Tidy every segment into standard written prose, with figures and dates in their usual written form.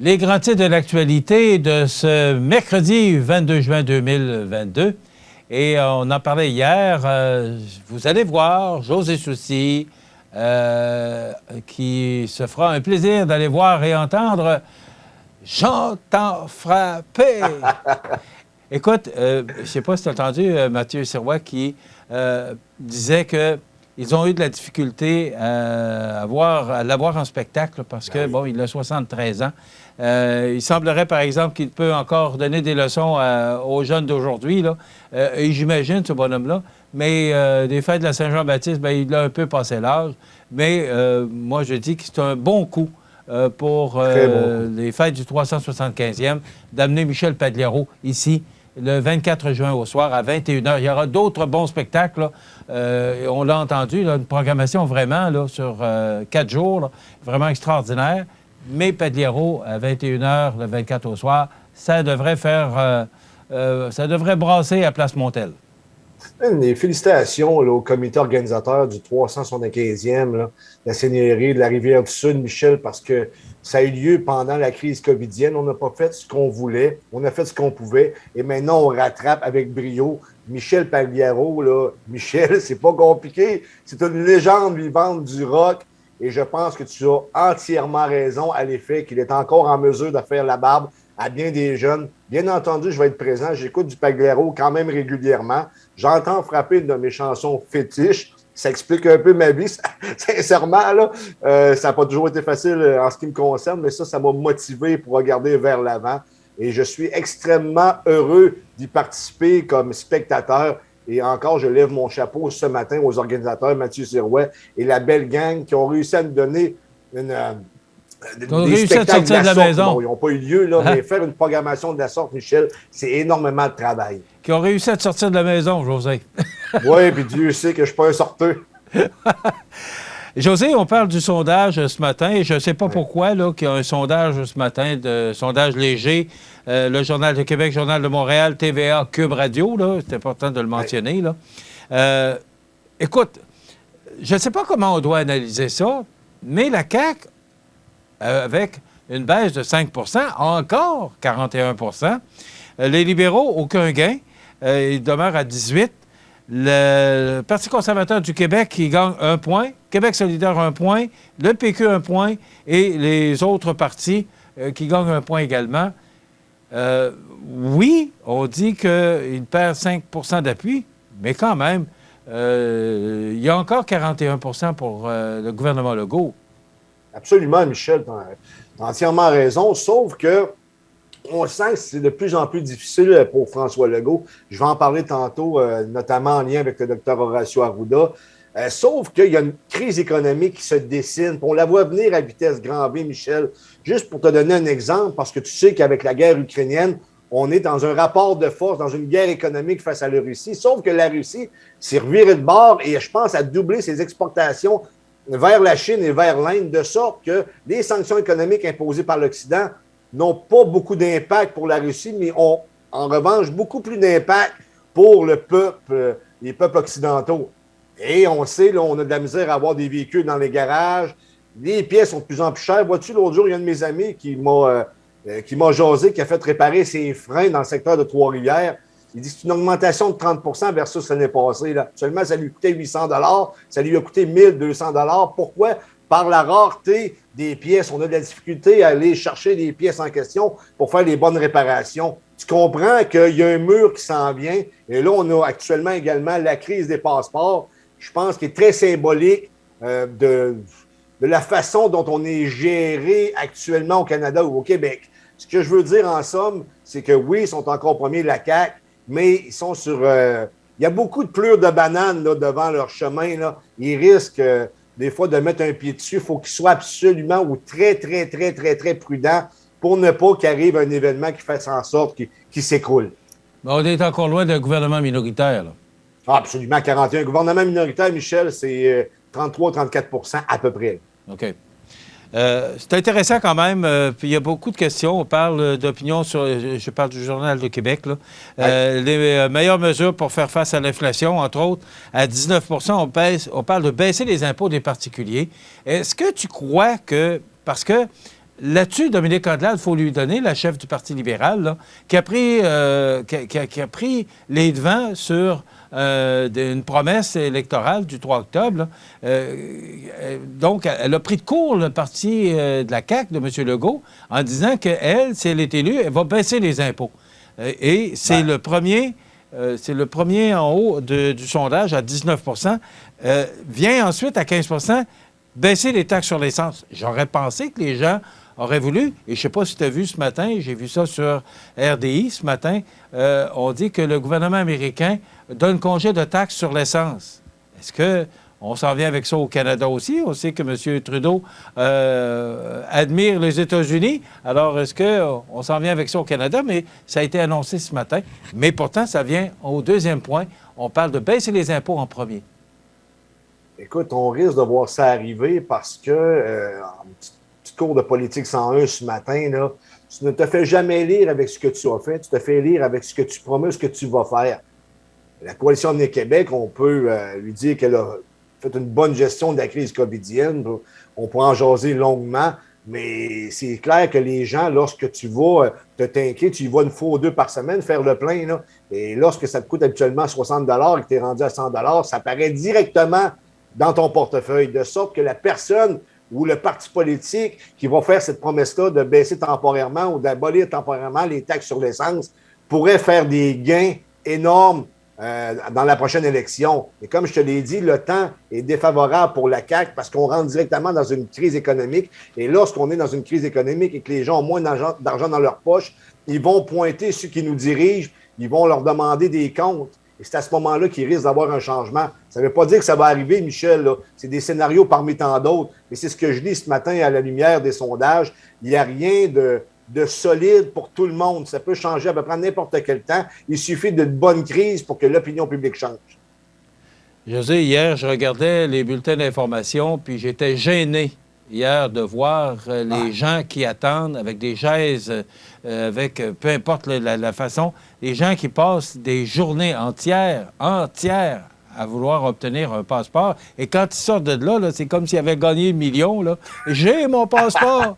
les grands titres de l'actualité de ce mercredi 22 juin 2022. Et on en parlait hier. Vous allez voir José Soucy, qui se fera un plaisir d'aller voir et entendre « J'entends frapper ». Écoute, je ne sais pas si tu as entendu Mathieu Sirois qui disait qu'ils ont eu de la difficulté à l'avoir en spectacle parce que, bon, il a 73 ans. Il semblerait, par exemple, qu'il peut encore donner des leçons aux jeunes d'aujourd'hui, là. Et j'imagine, ce bonhomme-là. Mais des fêtes de la Saint-Jean-Baptiste, bien, il a un peu passé l'âge. Mais moi, je dis que c'est un bon coup pour les fêtes du 375e d'amener Michel Pagliaro ici le 24 juin au soir à 21h. Il y aura d'autres bons spectacles. Là. On l'a entendu, là, une programmation vraiment là, sur 4 jours, là, vraiment extraordinaire. Mais Pagliaro, à 21h, le 24 au soir, ça devrait ça devrait brasser à Place Montel. Des félicitations là, au comité organisateur du 375e, là, de la Seigneurie de la Rivière-du-Sud, Michel, parce que ça a eu lieu pendant la crise covidienne. On n'a pas fait ce qu'on voulait, on a fait ce qu'on pouvait, et maintenant on rattrape avec brio. Michel Pagliaro, là, Michel, c'est pas compliqué, c'est une légende vivante du rock, et je pense que tu as entièrement raison à l'effet qu'il est encore en mesure de faire la barbe à bien des jeunes. Bien entendu, je vais être présent. J'écoute du Pagliaro quand même régulièrement. J'entends frapper une de mes chansons fétiches. Ça explique un peu ma vie. Sincèrement, là, ça n'a pas toujours été facile en ce qui me concerne, mais ça m'a motivé pour regarder vers l'avant. Et je suis extrêmement heureux d'y participer comme spectateur. Et encore, je lève mon chapeau ce matin aux organisateurs, Mathieu Sirois et la belle gang qui ont réussi à nous donner des spectacles de la maison. Bon, ils n'ont pas eu lieu, là, mais faire une programmation de la sorte, Michel, c'est énormément de travail. Qui ont réussi à te sortir de la maison, José. Oui, puis Dieu sait que je ne suis pas un sorteux. José, on parle du sondage ce matin, et je ne sais pas pourquoi, là, qu'il y a un sondage ce matin, sondage léger, le Journal de Québec, Journal de Montréal, TVA, Cube Radio, là, c'est important de le mentionner, là. Écoute, je ne sais pas comment on doit analyser ça, mais la CAQ, avec une baisse de 5 encore 41 les libéraux, aucun gain. Ils demeurent à 18 Le Parti conservateur du Québec, qui gagne 1 point. Québec solidaire, 1 point. Le PQ, 1 point. Et les autres partis qui gagnent 1 point également. Oui, on dit qu'ils perdent 5 d'appui, mais quand même, il y a encore 41 pour le gouvernement Legault. Absolument, Michel, tu as entièrement raison, sauf que on sent que c'est de plus en plus difficile pour François Legault. Je vais en parler tantôt, notamment en lien avec le Dr Horacio Arruda. Sauf qu'il y a une crise économique qui se dessine. On la voit venir à vitesse grand V, Michel. Juste pour te donner un exemple, parce que tu sais qu'avec la guerre ukrainienne, on est dans un rapport de force, dans une guerre économique face à la Russie. Sauf que la Russie s'est revirée de bord et je pense à doubler ses exportations vers la Chine et vers l'Inde, de sorte que les sanctions économiques imposées par l'Occident n'ont pas beaucoup d'impact pour la Russie, mais ont en revanche beaucoup plus d'impact pour le peuple, les peuples occidentaux. Et on sait, là, on a de la misère à avoir des véhicules dans les garages. Les pièces sont de plus en plus chères. Vois-tu, l'autre jour, il y a un de mes amis qui m'a jasé, qui a fait réparer ses freins dans le secteur de Trois-Rivières. Il dit que c'est une augmentation de 30 versus l'année passée. Là. Seulement, ça lui coûtait 800 $, ça lui a coûté 1 200 $. Pourquoi? Par la rareté des pièces. On a de la difficulté à aller chercher les pièces en question pour faire les bonnes réparations. Tu comprends qu'il y a un mur qui s'en vient. Et là, on a actuellement également la crise des passeports. Je pense qu'il est très symbolique de la façon dont on est géré actuellement au Canada ou au Québec. Ce que je veux dire en somme, c'est que oui, ils sont encore premiers de la CAQ, mais ils sont sur... il y a beaucoup de plures de bananes là, devant leur chemin. Là. Ils risquent des fois de mettre un pied dessus. Il faut qu'ils soient absolument ou très, très, très, très, très prudents pour ne pas qu'arrive un événement qui fasse en sorte qu'il s'écroule. Mais on est encore loin d'un gouvernement minoritaire. Là. Ah, absolument, 41. Gouvernement minoritaire, Michel, c'est 33-34 à peu près. OK. C'est intéressant quand même. Puis il y a beaucoup de questions. On parle d'opinion sur... Je parle du Journal de Québec. Là. Les meilleures mesures pour faire face à l'inflation, entre autres, à 19 on parle de baisser les impôts des particuliers. Est-ce que tu crois que... Parce que là-dessus, Dominique Andelade, il faut lui donner, la chef du Parti libéral, là, qui a pris les devants sur une promesse électorale du 3 octobre. Là. Donc, elle a pris de court le parti de la CAQ, de M. Legault, en disant qu'elle, si elle est élue, elle va baisser les impôts. Et c'est le premier... c'est le premier en haut du sondage à 19 vient ensuite à 15 baisser les taxes sur l'essence. J'aurais pensé que les gens auraient voulu, et je ne sais pas si tu as vu ce matin, j'ai vu ça sur RDI ce matin, on dit que le gouvernement américain donne congé de taxes sur l'essence. Est-ce qu'on s'en vient avec ça au Canada aussi? On sait que M. Trudeau admire les États-Unis. Alors, est-ce qu'on s'en vient avec ça au Canada? Mais ça a été annoncé ce matin. Mais pourtant, ça vient au deuxième point. On parle de baisser les impôts en premier. Écoute, on risque de voir ça arriver parce que, en petit cours de politique 101 ce matin, là, tu ne te fais jamais lire avec ce que tu as fait, tu te fais lire avec ce que tu promets, ce que tu vas faire. La Coalition Avenir Québec, on peut lui dire qu'elle a fait une bonne gestion de la crise covidienne. On pourra en jaser longuement, mais c'est clair que les gens, lorsque tu vas te tanker, tu y vas une fois ou deux par semaine faire le plein, là, et lorsque ça te coûte habituellement 60 et que tu es rendu à 100 ça paraît directement dans ton portefeuille, de sorte que la personne ou le parti politique qui va faire cette promesse-là de baisser temporairement ou d'abolir temporairement les taxes sur l'essence pourrait faire des gains énormes dans la prochaine élection. Et comme je te l'ai dit, le temps est défavorable pour la CAQ parce qu'on rentre directement dans une crise économique. Et lorsqu'on est dans une crise économique et que les gens ont moins d'argent dans leur poche, ils vont pointer ceux qui nous dirigent, ils vont leur demander des comptes. Et c'est à ce moment-là qu'il risque d'avoir un changement. Ça ne veut pas dire que ça va arriver, Michel. Là. C'est des scénarios parmi tant d'autres. Et c'est ce que je lis ce matin à la lumière des sondages. Il n'y a rien de solide pour tout le monde. Ça peut changer à peu près n'importe quel temps. Il suffit d'une bonne crise pour que l'opinion publique change. José, hier, je regardais les bulletins d'information, puis j'étais gêné hier de voir les gens qui attendent avec des chaises, avec peu importe la façon, les gens qui passent des journées entières à vouloir obtenir un passeport. Et quand ils sortent de là, c'est comme s'ils avaient gagné 1 million. Là. J'ai mon passeport!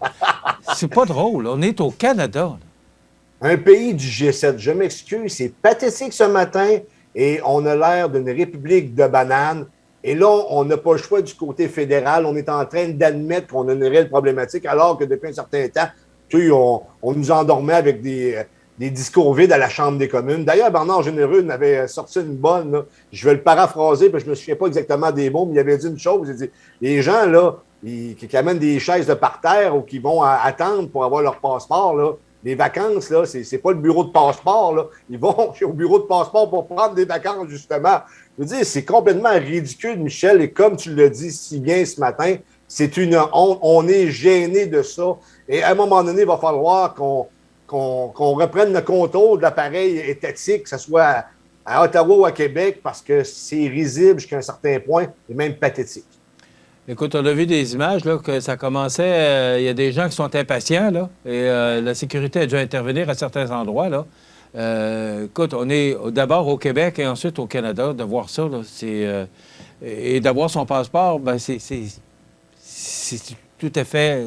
C'est pas drôle. On est au Canada. Un pays du G7. Je m'excuse, c'est pathétique ce matin et on a l'air d'une république de bananes. Et là, on n'a pas le choix du côté fédéral. On est en train d'admettre qu'on a une réelle problématique, alors que depuis un certain temps, on nous endormait avec des discours vides à la Chambre des communes. D'ailleurs, Bernard Généreux m'avait sorti une bonne. Là. Je vais le paraphraser, parce que je ne me souviens pas exactement des mots, mais il avait dit une chose. Il dit, les gens là, qui amènent des chaises de parterre ou qui vont attendre pour avoir leur passeport, là, les vacances, là, c'est pas le bureau de passeport. Là. Ils vont au bureau de passeport pour prendre des vacances, justement. Je veux dire, c'est complètement ridicule, Michel, et comme tu l'as dit si bien ce matin, c'est une honte. On est gêné de ça. Et à un moment donné, il va falloir qu'on reprenne le contrôle de l'appareil étatique, que ce soit à Ottawa ou à Québec, parce que c'est risible jusqu'à un certain point et même pathétique. Écoute, on a vu des images, là, que ça commençait... Il y a des gens qui sont impatients, là, et la sécurité a dû intervenir à certains endroits, là. Écoute, on est d'abord au Québec et ensuite au Canada. De voir ça, là, et d'avoir son passeport, ben c'est tout à fait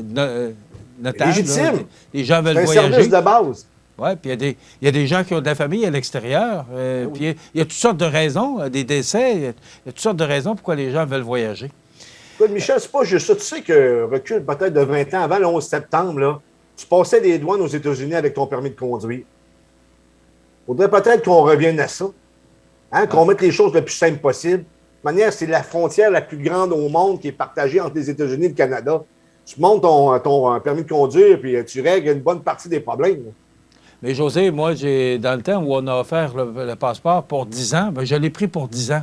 notable. Légitime. Là. Les gens veulent voyager. C'est un service de base. Oui, puis il y a des gens qui ont de la famille à l'extérieur. Puis il y a toutes sortes de raisons, des décès. Il y a toutes sortes de raisons pourquoi les gens veulent voyager. Écoute, Michel, c'est pas juste ça. Tu sais que recul peut-être de 20 ans avant le 11 septembre, là, tu passais des douanes aux États-Unis avec ton permis de conduire. Faudrait peut-être qu'on revienne à ça. Hein, qu'on mette les choses le plus simple possible. De toute manière, c'est la frontière la plus grande au monde qui est partagée entre les États-Unis et le Canada. Tu montes ton permis de conduire puis tu règles une bonne partie des problèmes. Là. Mais José, moi, dans le temps où on a offert le passeport pour 10 ans, bien, je l'ai pris pour 10 ans.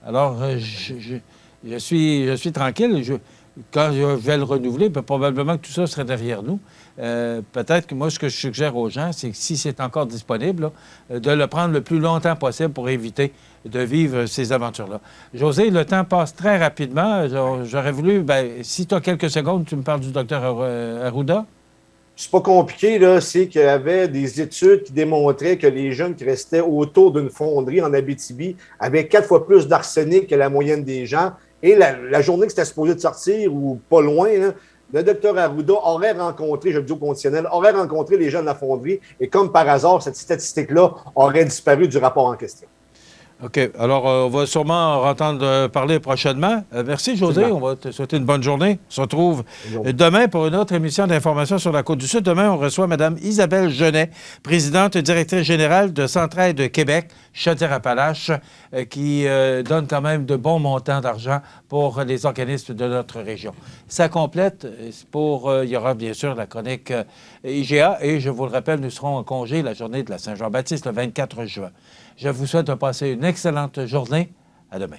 Alors, je suis tranquille. Quand je vais le renouveler, bien, probablement que tout ça serait derrière nous. Peut-être que moi, ce que je suggère aux gens, c'est que si c'est encore disponible, là, de le prendre le plus longtemps possible pour éviter de vivre ces aventures-là. José, le temps passe très rapidement. J'aurais voulu, bien, si tu as quelques secondes, tu me parles du docteur Arruda. C'est pas compliqué, là. C'est qu'il y avait des études qui démontraient que les jeunes qui restaient autour d'une fonderie en Abitibi avaient 4 fois plus d'arsenic que la moyenne des gens. Et la journée que c'était supposé de sortir, ou pas loin, là, le docteur Arruda aurait rencontré, je le dis au conditionnel, aurait rencontré les gens de la fonderie et comme par hasard, cette statistique-là aurait disparu du rapport en question. OK. Alors, on va sûrement entendre parler prochainement. Merci, José. On va te souhaiter une bonne journée. On se retrouve demain pour une autre émission d'information sur la Côte-du-Sud. Demain, on reçoit Mme Isabelle Genet, présidente et directrice générale de Centraide Québec, Chaudière-Appalaches, qui donne quand même de bons montants d'argent pour les organismes de notre région. Ça complète il y aura bien sûr la chronique IGA et je vous le rappelle, nous serons en congé la journée de la Saint-Jean-Baptiste le 24 juin. Je vous souhaite de passer une excellente journée. À demain.